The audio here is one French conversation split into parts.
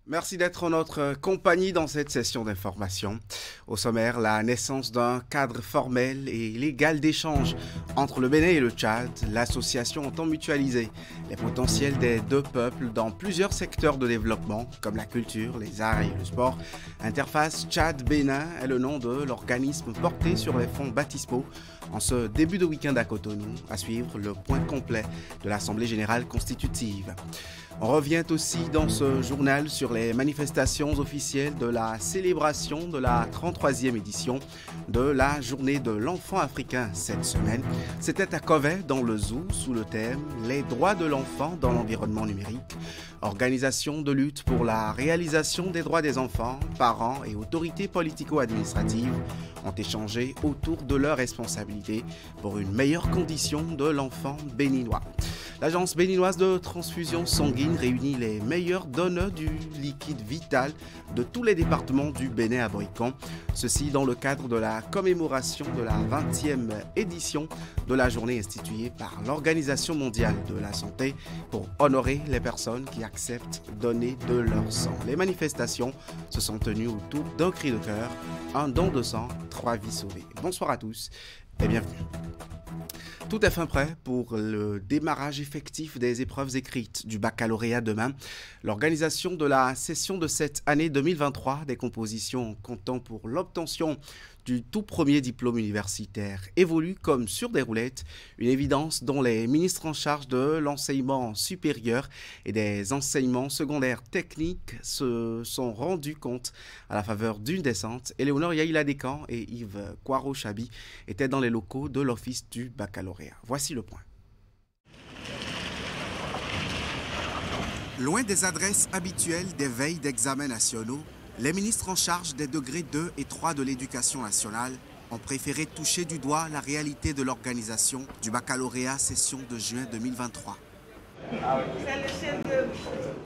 Merci d'être en notre compagnie dans cette session d'information. Au sommaire, la naissance d'un cadre formel et légal d'échange entre le Bénin et le Tchad. L'association entend mutualiser les potentiels des deux peuples dans plusieurs secteurs de développement, comme la culture, les arts et le sport. Interface Tchad-Bénin est le nom de l'organisme porté sur les fonds baptismaux. En ce début de week-end à Cotonou, à suivre le point complet de l'Assemblée générale constitutive. On revient aussi dans ce journal sur les manifestations officielles de la célébration de la 33e édition de la Journée de l'enfant africain cette semaine. C'était à Covey, dans le Zoo, sous le thème « Les droits de l'enfant dans l'environnement numérique ». Organisation de lutte pour la réalisation des droits des enfants, parents et autorités politico-administratives ont échangé autour de leurs responsabilités pour une meilleure condition de l'enfant béninois. L'Agence béninoise de transfusion sanguine réunit les meilleurs donneurs du liquide vital de tous les départements du Bénin à Brikon. Ceci dans le cadre de la commémoration de la 20e édition de la journée instituée par l'Organisation mondiale de la santé pour honorer les personnes qui acceptent donner de leur sang. Les manifestations se sont tenues autour d'un cri de cœur, un don de sang, 3 vies sauvées. Bonsoir à tous et bienvenue. Tout est fin prêt pour le démarrage effectif des épreuves écrites du baccalauréat demain. L'organisation de la session de cette année 2023 des compositions comptant pour l'obtention du tout premier diplôme universitaire évolue comme sur des roulettes, une évidence dont les ministres en charge de l'enseignement supérieur et des enseignements secondaires techniques se sont rendus compte à la faveur d'une descente. Éléonore Yaïla-Descamps et Yves Kouaro-Chabi étaient dans les locaux de l'Office du baccalauréat. Voici le point. Loin des adresses habituelles des veilles d'examens nationaux, les ministres en charge des degrés 2 et 3 de l'éducation nationale ont préféré toucher du doigt la réalité de l'organisation du baccalauréat session de juin 2023.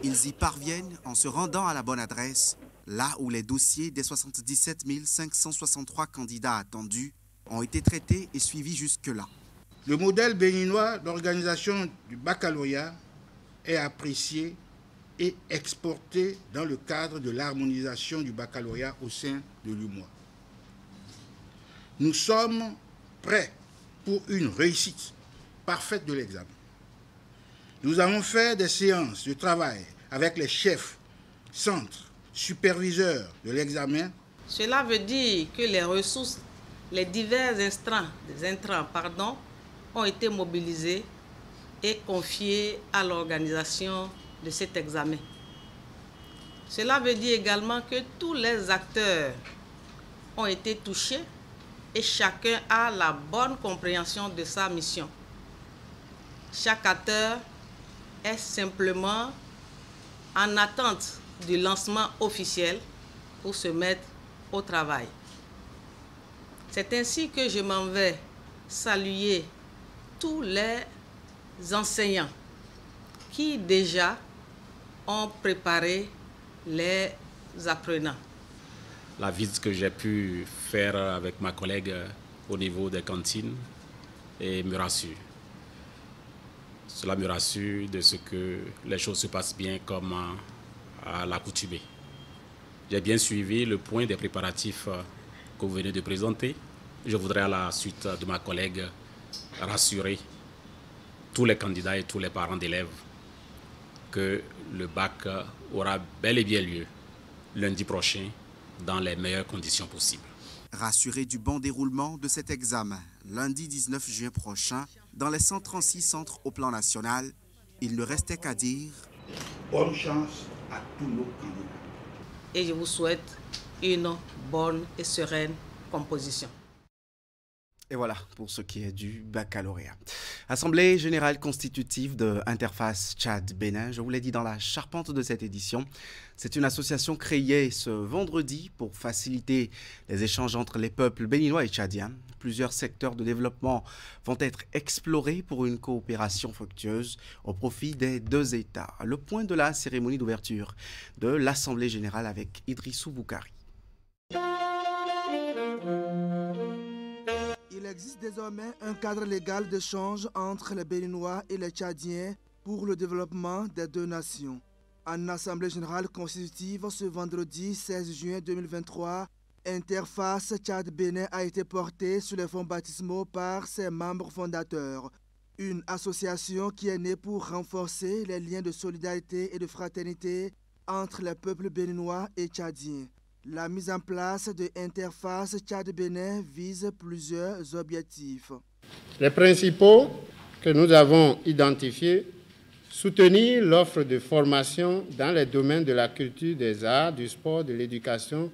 Ils y parviennent en se rendant à la bonne adresse, là où les dossiers des 77 563 candidats attendus ont été traités et suivis jusque-là. Le modèle béninois d'organisation du baccalauréat est apprécié et exporté dans le cadre de l'harmonisation du baccalauréat au sein de l'UMOA. Nous sommes prêts pour une réussite parfaite de l'examen. Nous avons fait des séances de travail avec les chefs, centres, superviseurs de l'examen. Cela veut dire que les ressources, les divers intrants, ont été mobilisés et confiés à l'organisation de cet examen. Cela veut dire également que tous les acteurs ont été touchés et chacun a la bonne compréhension de sa mission. Chaque acteur est simplement en attente du lancement officiel pour se mettre au travail. C'est ainsi que je m'en vais saluer tous les enseignants qui déjà ont préparé les apprenants. La visite que j'ai pu faire avec ma collègue au niveau des cantines et me rassure. Cela me rassure de ce que les choses se passent bien comme à l'accoutumée. J'ai bien suivi le point des préparatifs que vous venez de présenter. Je voudrais à la suite de ma collègue rassurer tous les candidats et tous les parents d'élèves que le bac aura bel et bien lieu lundi prochain dans les meilleures conditions possibles. Rassuré du bon déroulement de cet examen, lundi 19 juin prochain, dans les 136 centres au plan national, il ne restait qu'à dire bonne chance à tous nos candidats. Et je vous souhaite une bonne et sereine composition. Et voilà pour ce qui est du baccalauréat. Assemblée générale constitutive de Interface Tchad-Bénin, je vous l'ai dit dans la charpente de cette édition, c'est une association créée ce vendredi pour faciliter les échanges entre les peuples béninois et tchadiens. Plusieurs secteurs de développement vont être explorés pour une coopération fructueuse au profit des deux États. Le point de la cérémonie d'ouverture de l'Assemblée générale avec Idrissou Boukari. Il existe désormais un cadre légal d'échange entre les Béninois et les Tchadiens pour le développement des deux nations. En assemblée générale constitutive ce vendredi 16 juin 2023, Interface Tchad-Bénin a été portée sur les fonds baptismaux par ses membres fondateurs. Une association qui est née pour renforcer les liens de solidarité et de fraternité entre les peuples béninois et tchadiens. La mise en place de Interface Tchad-Bénin vise plusieurs objectifs. Les principaux que nous avons identifiés: soutenir l'offre de formation dans les domaines de la culture, des arts, du sport, de l'éducation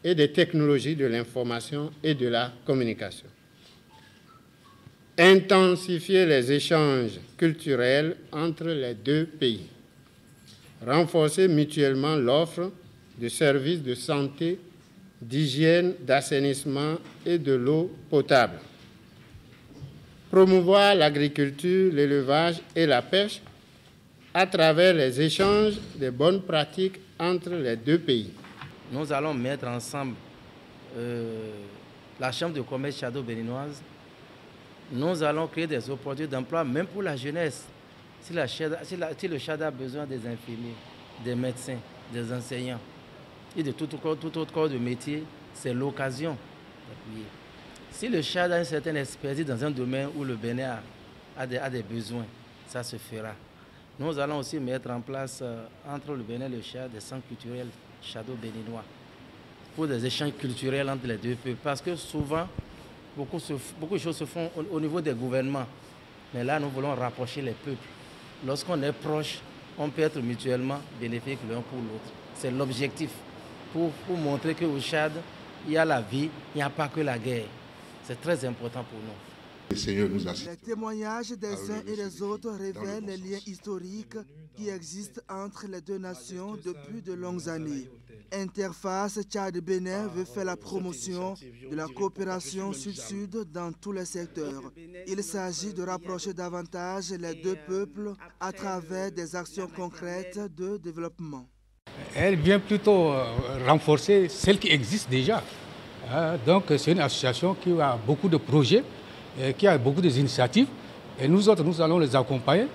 et des technologies de l'information et de la communication. Intensifier les échanges culturels entre les deux pays. Renforcer mutuellement l'offre de services de santé, d'hygiène, d'assainissement et de l'eau potable. Promouvoir l'agriculture, l'élevage et la pêche à travers les échanges de bonnes pratiques entre les deux pays. Nous allons mettre ensemble la Chambre de commerce tchado-béninoise. Nous allons créer des opportunités d'emploi, même pour la jeunesse. Si le Tchad a besoin des infirmiers, des médecins, des enseignants et de tout autre corps de métier, c'est l'occasion d'appuyer. Si le Tchad a une certaine expertise dans un domaine où le Bénin a des besoins, ça se fera. Nous allons aussi mettre en place entre le Bénin et le Tchad des centres culturels tchado-béninois pour des échanges culturels entre les deux peuples. Parce que souvent, beaucoup de choses se font au niveau des gouvernements. Mais là, nous voulons rapprocher les peuples. Lorsqu'on est proche, on peut être mutuellement bénéfique l'un pour l'autre. C'est l'objectif pour montrer qu'au Tchad, il y a la vie, il n'y a pas que la guerre. C'est très important pour nous. Les témoignages des uns et des autres révèlent les liens historiques qui existent entre les deux nations depuis de longues années. Interface Tchad-Bénin veut faire la promotion de la coopération sud-sud dans tous les secteurs. Il s'agit de rapprocher davantage les deux peuples à travers des actions concrètes de développement. Elle vient plutôt renforcer celle qui existe déjà. Donc c'est une association qui a beaucoup de projets, qui a beaucoup d'initiatives. Et nous autres, nous allons les accompagner,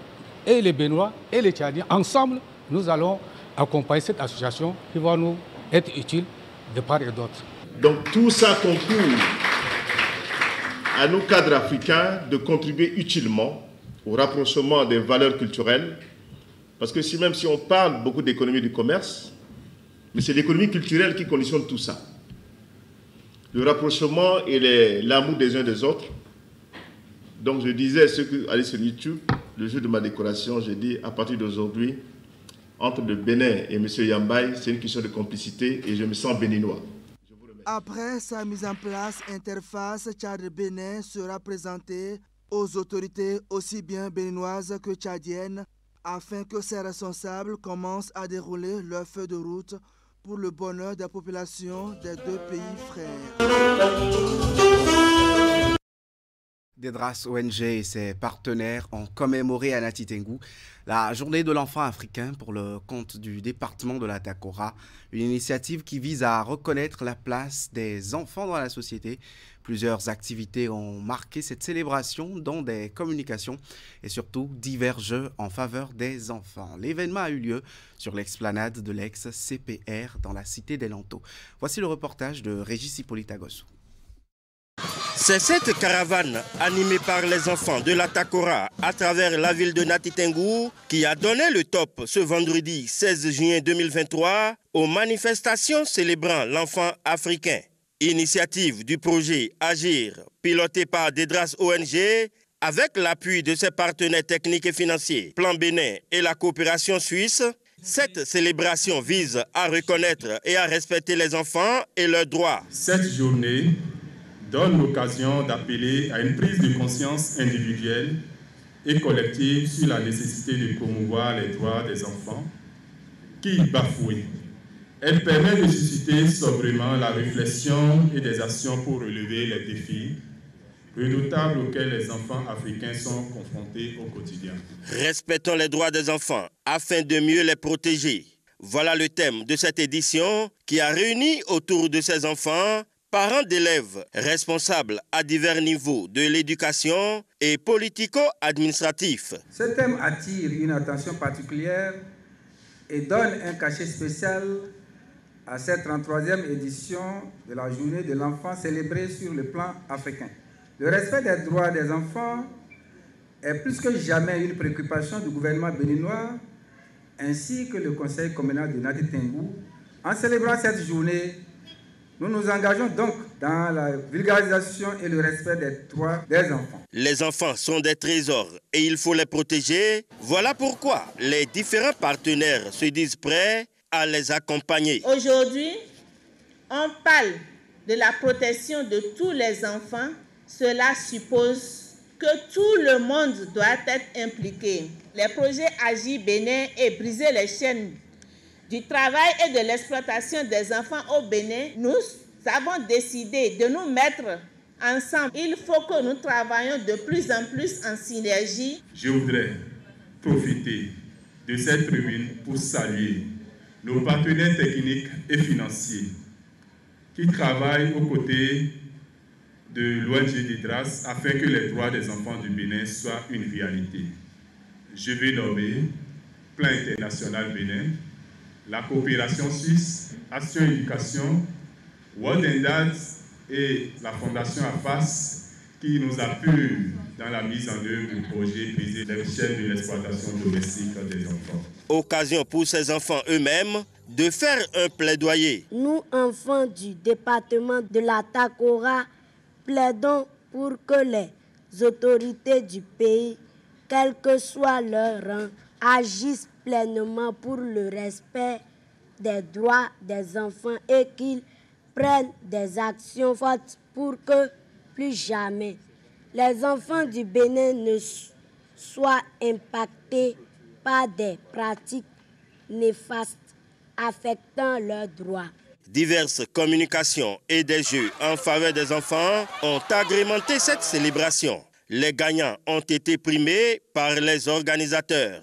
et les Béninois et les Tchadiens. Ensemble, nous allons accompagner cette association qui va nous être utile de part et d'autre. Donc tout ça concourt à nos cadres africains de contribuer utilement au rapprochement des valeurs culturelles. Parce que même si on parle beaucoup d'économie du commerce, mais c'est l'économie culturelle qui conditionne tout ça. Le rapprochement et l'amour des uns des autres. Donc je disais, ceux qui allaient sur YouTube, le jour de ma décoration, j'ai dit à partir d'aujourd'hui, entre le Bénin et M. Yambaye, c'est une question de complicité et je me sens béninois. Après sa mise en place, Interface Tchad-Bénin sera présentée aux autorités aussi bien béninoises que tchadiennes afin que ces responsables commencent à dérouler leur feuille de route pour le bonheur des populations des deux pays frères. Dedras ONG et ses partenaires ont commémoré à Nati Tengou la journée de l'enfant africain pour le compte du département de la Takora, une initiative qui vise à reconnaître la place des enfants dans la société. Plusieurs activités ont marqué cette célébration, dont des communications et surtout divers jeux en faveur des enfants. L'événement a eu lieu sur l'explanade de l'ex-CPR dans la cité des Lantos. Voici le reportage de Régis Hippolyte Agossou. C'est cette caravane animée par les enfants de la Takora à travers la ville de Nati Tengou qui a donné le top ce vendredi 16 juin 2023 aux manifestations célébrant l'enfant africain. Initiative du projet Agir, piloté par Dedras ONG, avec l'appui de ses partenaires techniques et financiers, Plan Bénin et la coopération suisse. Cette célébration vise à reconnaître et à respecter les enfants et leurs droits. Cette journée donne l'occasion d'appeler à une prise de conscience individuelle et collective sur la nécessité de promouvoir les droits des enfants qui y bafouent. Elle permet de susciter sobrement la réflexion et des actions pour relever les défis redoutables auxquels les enfants africains sont confrontés au quotidien. Respectons les droits des enfants afin de mieux les protéger. Voilà le thème de cette édition qui a réuni autour de ces enfants parents d'élèves responsables à divers niveaux de l'éducation et politico-administratif. Ce thème attire une attention particulière et donne un cachet spécial à cette 33e édition de la Journée de l'enfant célébrée sur le plan africain. Le respect des droits des enfants est plus que jamais une préoccupation du gouvernement béninois ainsi que le conseil communal de Nati Tengou. En célébrant cette journée, nous nous engageons donc dans la vulgarisation et le respect des droits des enfants. Les enfants sont des trésors et il faut les protéger. Voilà pourquoi les différents partenaires se disent prêts à les accompagner. Aujourd'hui, on parle de la protection de tous les enfants. Cela suppose que tout le monde doit être impliqué. Les projets Agir Bénin et briser les chaînes du travail et de l'exploitation des enfants au Bénin, nous avons décidé de nous mettre ensemble. Il faut que nous travaillions de plus en plus en synergie. Je voudrais profiter de cette tribune pour saluer nos partenaires techniques et financiers qui travaillent aux côtés de l'ONG DIDRAS afin que les droits des enfants du Bénin soient une réalité. Je vais nommer Plan International Bénin, la coopération suisse, Action Éducation, World Endads et la Fondation AFAS qui nous appuient dans la mise en œuvre du projet Briser les chaînes de l'exploitation domestique des enfants. Occasion pour ces enfants eux-mêmes de faire un plaidoyer. Nous, enfants du département de la Takora, plaidons pour que les autorités du pays, quel que soit leur rang, agissent pleinement pour le respect des droits des enfants et qu'ils prennent des actions fortes pour que plus jamais les enfants du Bénin ne soient impactés par des pratiques néfastes affectant leurs droits. Diverses communications et des jeux en faveur des enfants ont agrémenté cette célébration. Les gagnants ont été primés par les organisateurs.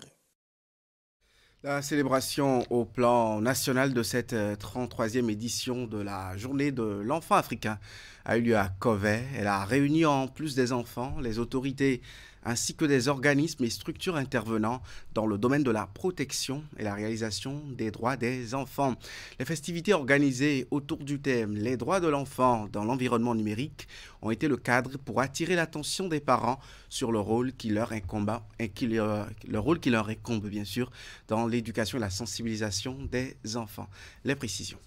La célébration au plan national de cette 33e édition de la Journée de l'enfant africain a eu lieu à Kovet. Elle a réuni en plus des enfants, les autorités ainsi que des organismes et structures intervenant dans le domaine de la protection et la réalisation des droits des enfants. Les festivités organisées autour du thème « Les droits de l'enfant dans l'environnement numérique » ont été le cadre pour attirer l'attention des parents sur le rôle qui leur incombe, bien sûr, dans l'éducation et la sensibilisation des enfants. Les précisions.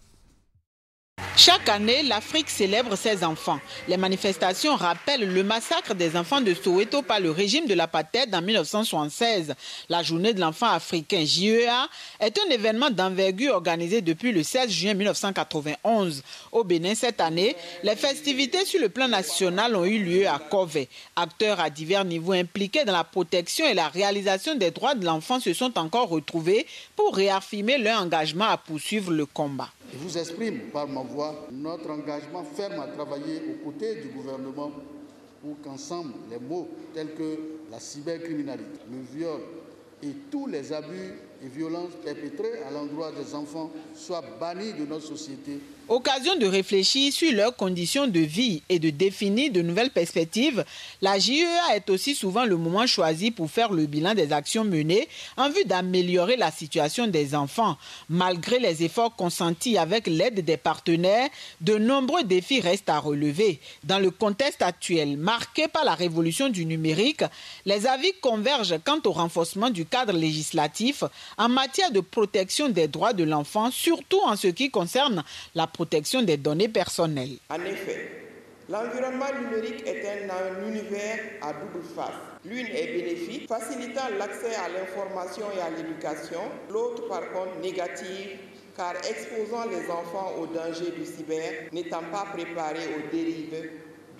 Chaque année, l'Afrique célèbre ses enfants. Les manifestations rappellent le massacre des enfants de Soweto par le régime de l'apartheid en 1976. La journée de l'enfant africain, JEA, est un événement d'envergure organisé depuis le 16 juin 1991. Au Bénin, cette année, les festivités sur le plan national ont eu lieu à Kovet. Acteurs à divers niveaux impliqués dans la protection et la réalisation des droits de l'enfant se sont encore retrouvés pour réaffirmer leur engagement à poursuivre le combat. Je vous exprime par ma voix notre engagement ferme à travailler aux côtés du gouvernement pour qu'ensemble les maux tels que la cybercriminalité, le viol et tous les abus et violences perpétrés à l'endroit des enfants soient bannis de notre société. Occasion de réfléchir sur leurs conditions de vie et de définir de nouvelles perspectives, la JEA est aussi souvent le moment choisi pour faire le bilan des actions menées en vue d'améliorer la situation des enfants. Malgré les efforts consentis avec l'aide des partenaires, de nombreux défis restent à relever. Dans le contexte actuel, marqué par la révolution du numérique, les avis convergent quant au renforcement du cadre législatif en matière de protection des droits de l'enfant, surtout en ce qui concerne la protection des données personnelles. En effet, l'environnement numérique est un univers à double face. L'une est bénéfique, facilitant l'accès à l'information et à l'éducation. L'autre, par contre, négative, car exposant les enfants aux dangers du cyber, n'étant pas préparés aux dérives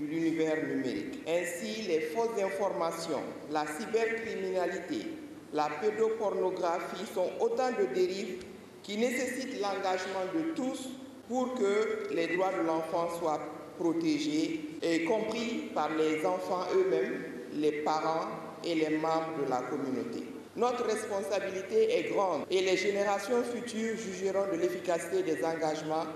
de l'univers numérique. Ainsi, les fausses informations, la cybercriminalité, la pédopornographie sont autant de dérives qui nécessitent l'engagement de tous pour que les droits de l'enfant soient protégés, y compris par les enfants eux-mêmes, les parents et les membres de la communauté. Notre responsabilité est grande et les générations futures jugeront de l'efficacité des engagements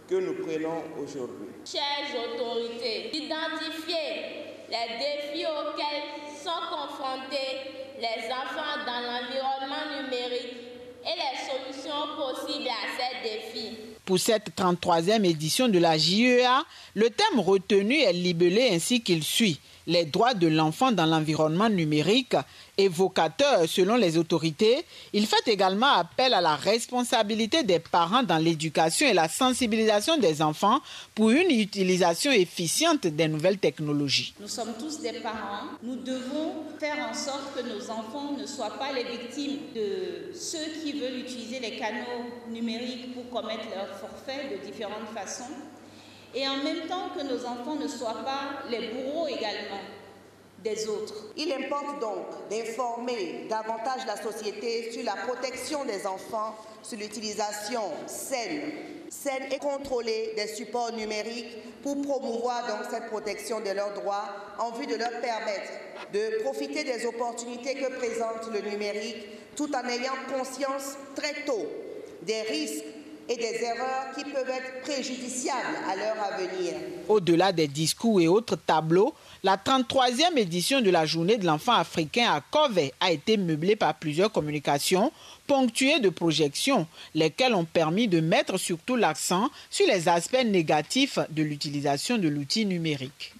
que nous prenons aujourd'hui. Chères autorités, identifiez les défis auxquels sont confrontés les enfants dans l'environnement numérique et les solutions possibles à ces défis. Pour cette 33e édition de la JEA, le thème retenu est libellé ainsi qu'il suit: les droits de l'enfant dans l'environnement numérique. Évocateur selon les autorités, il fait également appel à la responsabilité des parents dans l'éducation et la sensibilisation des enfants pour une utilisation efficiente des nouvelles technologies. Nous sommes tous des parents. Nous devons faire en sorte que nos enfants ne soient pas les victimes de ceux qui veulent utiliser les canaux numériques pour commettre leurs forfaits de différentes façons. Et en même temps que nos enfants ne soient pas les bourreaux également des autres. Il importe donc d'informer davantage la société sur la protection des enfants, sur l'utilisation saine et contrôlée des supports numériques pour promouvoir donc cette protection de leurs droits en vue de leur permettre de profiter des opportunités que présente le numérique tout en ayant conscience très tôt des risques et des erreurs qui peuvent être préjudiciables à leur avenir. Au-delà des discours et autres tableaux, la 33e édition de la Journée de l'enfant africain à Kové a été meublée par plusieurs communications ponctuées de projections, lesquelles ont permis de mettre surtout l'accent sur les aspects négatifs de l'utilisation de l'outil numérique.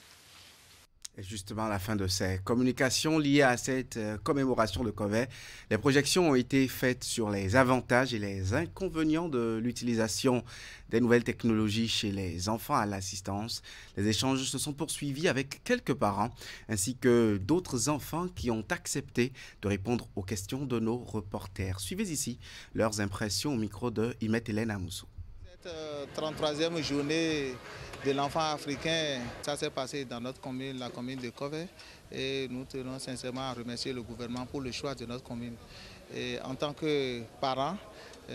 Et justement, à la fin de ces communications liées à cette commémoration de Kové, les projections ont été faites sur les avantages et les inconvénients de l'utilisation des nouvelles technologies chez les enfants à l'assistance. Les échanges se sont poursuivis avec quelques parents ainsi que d'autres enfants qui ont accepté de répondre aux questions de nos reporters. Suivez ici leurs impressions au micro de Imet Hélène Amoussou. Cette 33e journée de l'enfant africain, ça s'est passé dans notre commune, la commune de Kové, et nous tenons sincèrement à remercier le gouvernement pour le choix de notre commune. Et en tant que parents,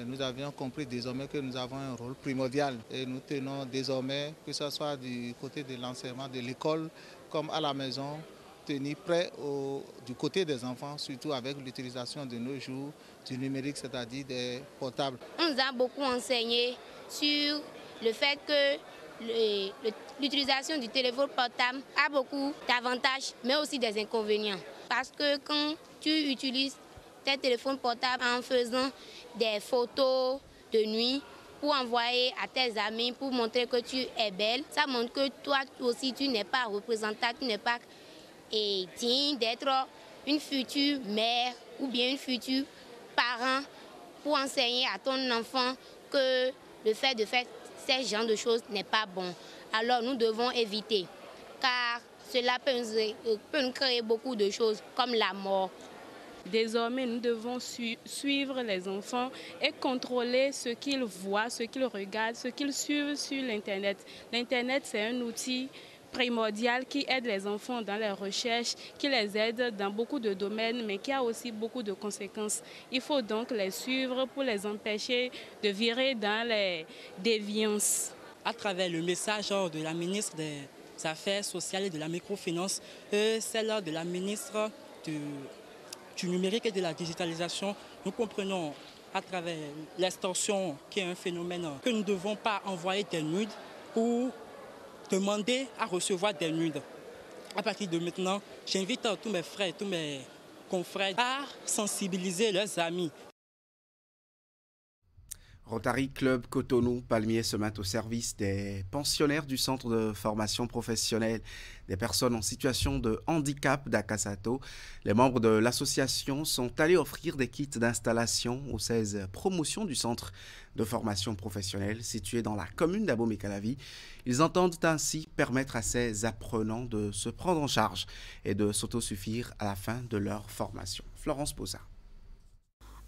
nous avions compris désormais que nous avons un rôle primordial et nous tenons désormais, que ce soit du côté de l'enseignement de l'école comme à la maison, tenir prêt du côté des enfants, surtout avec l'utilisation de nos jours du numérique, c'est-à-dire des portables. On nous a beaucoup enseigné sur le fait que l'utilisation du téléphone portable a beaucoup d'avantages, mais aussi des inconvénients. Parce que quand tu utilises tes téléphones portables en faisant des photos de nuit pour envoyer à tes amis, pour montrer que tu es belle, ça montre que toi aussi tu n'es pas représentable, tu n'es pas digne d'être une future mère ou bien une future parent pour enseigner à ton enfant que le fait de faire ce genre de choses n'est pas bon. Alors nous devons éviter, car cela peut nous créer beaucoup de choses comme la mort. Désormais, nous devons suivre les enfants et contrôler ce qu'ils voient, ce qu'ils regardent, ce qu'ils suivent sur l'Internet. L'Internet, c'est un outil primordial qui aide les enfants dans leurs recherches, qui les aide dans beaucoup de domaines, mais qui a aussi beaucoup de conséquences. Il faut donc les suivre pour les empêcher de virer dans les déviances. À travers le message de la ministre des Affaires sociales et de la microfinance, celle de la ministre du numérique et de la digitalisation, nous comprenons à travers l'extorsion qui est un phénomène que nous ne devons pas envoyer des nudes ou demander à recevoir des nudes. À partir de maintenant, j'invite tous mes frères, tous mes confrères à sensibiliser leurs amis. Rotary Club Cotonou Palmier se met au service des pensionnaires du centre de formation professionnelle des personnes en situation de handicap d'Akasato. Les membres de l'association sont allés offrir des kits d'installation aux 16 promotions du centre de formation professionnelle situé dans la commune d'Abomey-Calavi. Ils entendent ainsi permettre à ces apprenants de se prendre en charge et de s'autosuffire à la fin de leur formation. Florence Posa.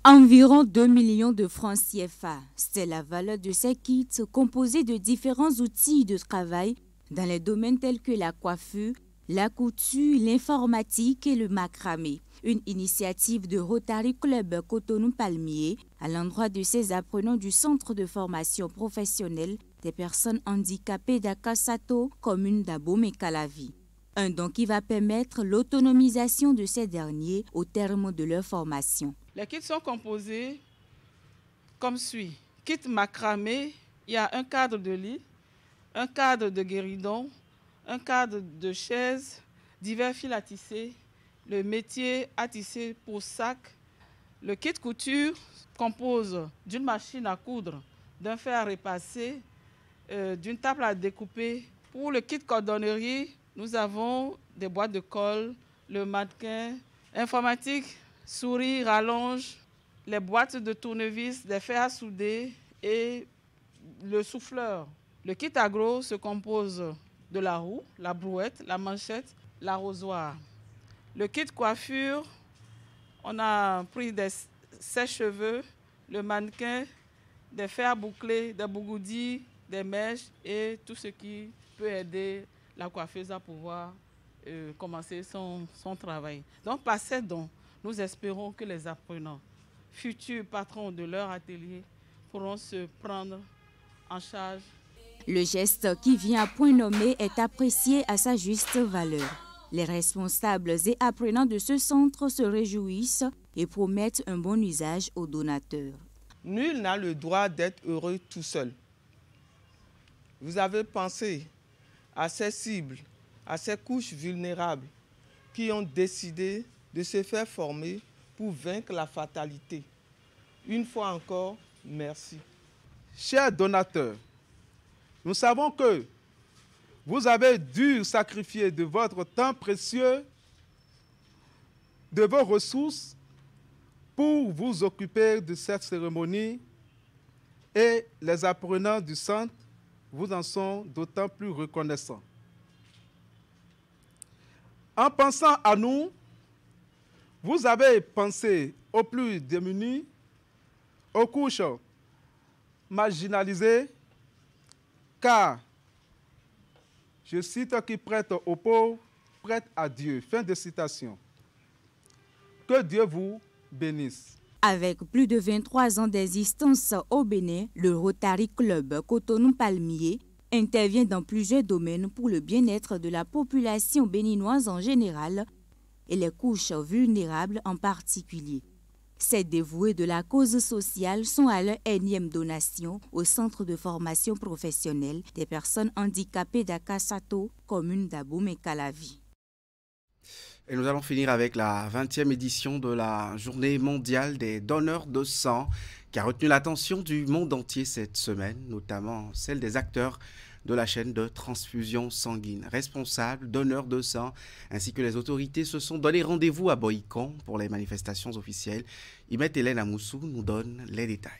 Environ 2 millions de francs CFA, c'est la valeur de ces kits composés de différents outils de travail dans les domaines tels que la coiffure, la couture, l'informatique et le macramé. Une initiative de Rotary Club Cotonou Palmier à l'endroit de ces apprenants du centre de formation professionnelle des personnes handicapées d'Akasato, commune d'Abomey-Calavi. Un don qui va permettre l'autonomisation de ces derniers au terme de leur formation. Les kits sont composés comme suit. Kit macramé, il y a un cadre de lit, un cadre de guéridon, un cadre de chaise, divers fils à tisser, le métier à tisser pour sac, Le kit couture compose d'une machine à coudre, d'un fer à repasser, d'une table à découper. Pour le kit cordonnerie, nous avons des boîtes de colle, le mannequin, informatique, souris, rallonge, les boîtes de tournevis, des fers à souder et le souffleur. Le kit agro se compose de la roue, la brouette, la manchette, l'arrosoir. Le kit coiffure, on a pris des sèche-cheveux, le mannequin, des fers à boucler, des bougoudis, des mèches et tout ce qui peut aider la coiffeuse à pouvoir commencer son travail. Donc par ces dons, nous espérons que les apprenants, futurs patrons de leur atelier, pourront se prendre en charge. Le geste qui vient à point nommé est apprécié à sa juste valeur. Les responsables et apprenants de ce centre se réjouissent et promettent un bon usage aux donateurs. Nul n'a le droit d'être heureux tout seul. Vous avez pensé à ces cibles, à ces couches vulnérables qui ont décidé de se faire former pour vaincre la fatalité. Une fois encore, merci. Chers donateurs, nous savons que vous avez dû sacrifier de votre temps précieux, de vos ressources, pour vous occuper de cette cérémonie et les apprenants du centre vous en sont d'autant plus reconnaissants. En pensant à nous, vous avez pensé aux plus démunis, aux couches marginalisées, car, je cite, qui prête aux pauvres, prête à Dieu. Fin de citation. Que Dieu vous bénisse. Avec plus de 23 ans d'existence au Bénin, le Rotary Club Cotonou-Palmier intervient dans plusieurs domaines pour le bien-être de la population béninoise en général et les couches vulnérables en particulier. Ces dévoués de la cause sociale sont à leur énième donation au centre de formation professionnelle des personnes handicapées d'Akasato, commune d'Aboumé-Calavi. Et nous allons finir avec la 20e édition de la Journée mondiale des donneurs de sang qui a retenu l'attention du monde entier cette semaine, notamment celle des acteurs de la chaîne de transfusion sanguine. Responsables, donneurs de sang, ainsi que les autorités se sont donné rendez-vous à Boïcon pour les manifestations officielles. Imet Hélène Amoussou nous donne les détails.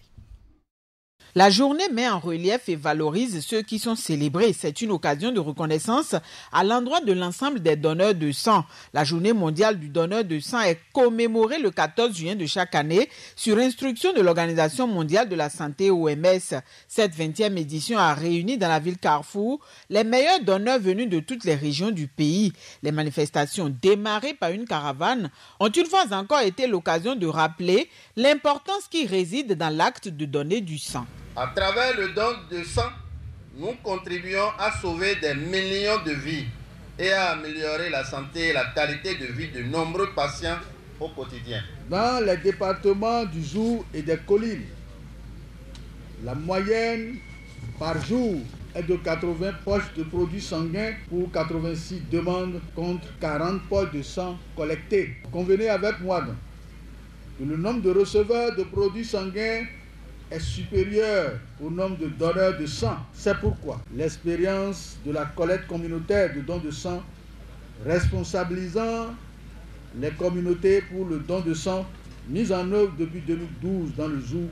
La journée met en relief et valorise ceux qui sont célébrés. C'est une occasion de reconnaissance à l'endroit de l'ensemble des donneurs de sang. La journée mondiale du donneur de sang est commémorée le 14 juin de chaque année sur instruction de l'Organisation mondiale de la santé OMS. Cette 20e édition a réuni dans la ville Carrefour les meilleurs donneurs venus de toutes les régions du pays. Les manifestations démarrées par une caravane ont une fois encore été l'occasion de rappeler l'importance qui réside dans l'acte de donner du sang. À travers le don de sang, nous contribuons à sauver des millions de vies et à améliorer la santé et la qualité de vie de nombreux patients au quotidien. Dans les départements du Zou et des collines, la moyenne par jour est de 80 poches de produits sanguins pour 86 demandes contre 40 poches de sang collectées. Convenez avec moi donc que le nombre de receveurs de produits sanguins est supérieur au nombre de donneurs de sang. C'est pourquoi l'expérience de la collecte communautaire de dons de sang, responsabilisant les communautés pour le don de sang, mise en œuvre depuis 2012 dans le Zou,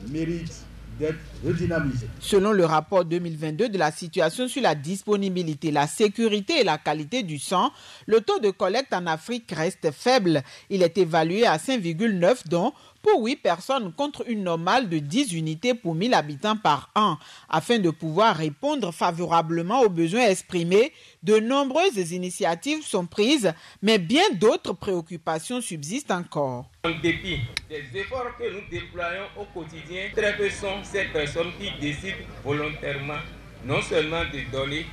mérite d'être redynamisée. Selon le rapport 2022 de la situation sur la disponibilité, la sécurité et la qualité du sang, le taux de collecte en Afrique reste faible. Il est évalué à 5,9 dons pour 8 personnes contre une normale de 10 unités pour 1000 habitants par an. Afin de pouvoir répondre favorablement aux besoins exprimés, de nombreuses initiatives sont prises, mais bien d'autres préoccupations subsistent encore. En dépit des efforts que nous déployons au quotidien, très peu sont ces personnes qui décident volontairement non seulement de donner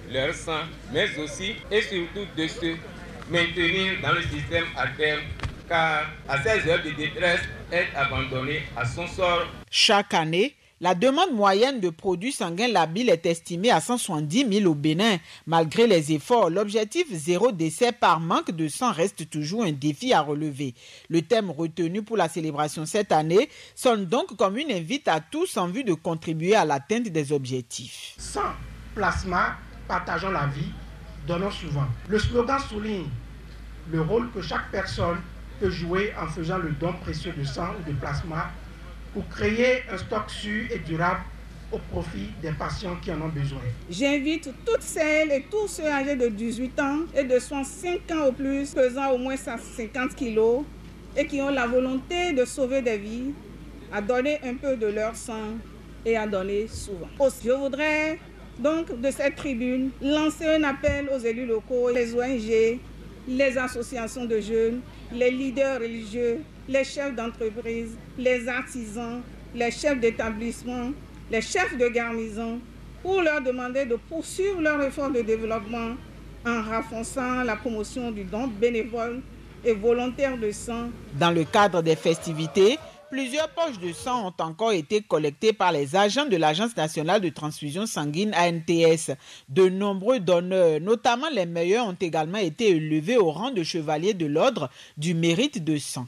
leur sang, mais aussi et surtout de se maintenir dans le système à terme, car à ces heures de détresse, être abandonné à son sort. Chaque année, La demande moyenne de produits sanguins labiles est estimée à 170 000 au Bénin. Malgré les efforts, l'objectif 0 décès par manque de sang reste toujours un défi à relever. Le thème retenu pour la célébration cette année sonne donc comme une invite à tous en vue de contribuer à l'atteinte des objectifs. Sang, plasma, partageons la vie, donnons souvent. Le slogan souligne le rôle que chaque personne peut jouer en faisant le don précieux de sang ou de plasma pour créer un stock sûr et durable au profit des patients qui en ont besoin. J'invite toutes celles et tous ceux âgés de 18 ans et de 65 ans au plus, pesant au moins 150 kilos et qui ont la volonté de sauver des vies, à donner un peu de leur sang et à donner souvent. Je voudrais donc de cette tribune lancer un appel aux élus locaux, les ONG, les associations de jeunes, les leaders religieux, les chefs d'entreprise, les artisans, les chefs d'établissement, les chefs de garnison, pour leur demander de poursuivre leur effort de développement en renforçant la promotion du don bénévole et volontaire de sang. Dans le cadre des festivités, plusieurs poches de sang ont encore été collectées par les agents de l'Agence nationale de transfusion sanguine ANTS. De nombreux donneurs, notamment les meilleurs, ont également été élevés au rang de chevaliers de l'ordre du mérite de sang.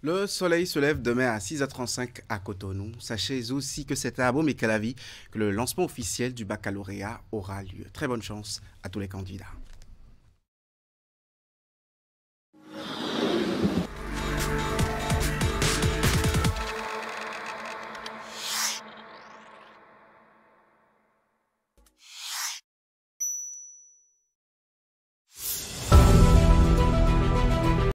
Le soleil se lève demain à 6h35 à Cotonou. Sachez aussi que c'est à Abomey-Calavi que le lancement officiel du baccalauréat aura lieu. Très bonne chance à tous les candidats.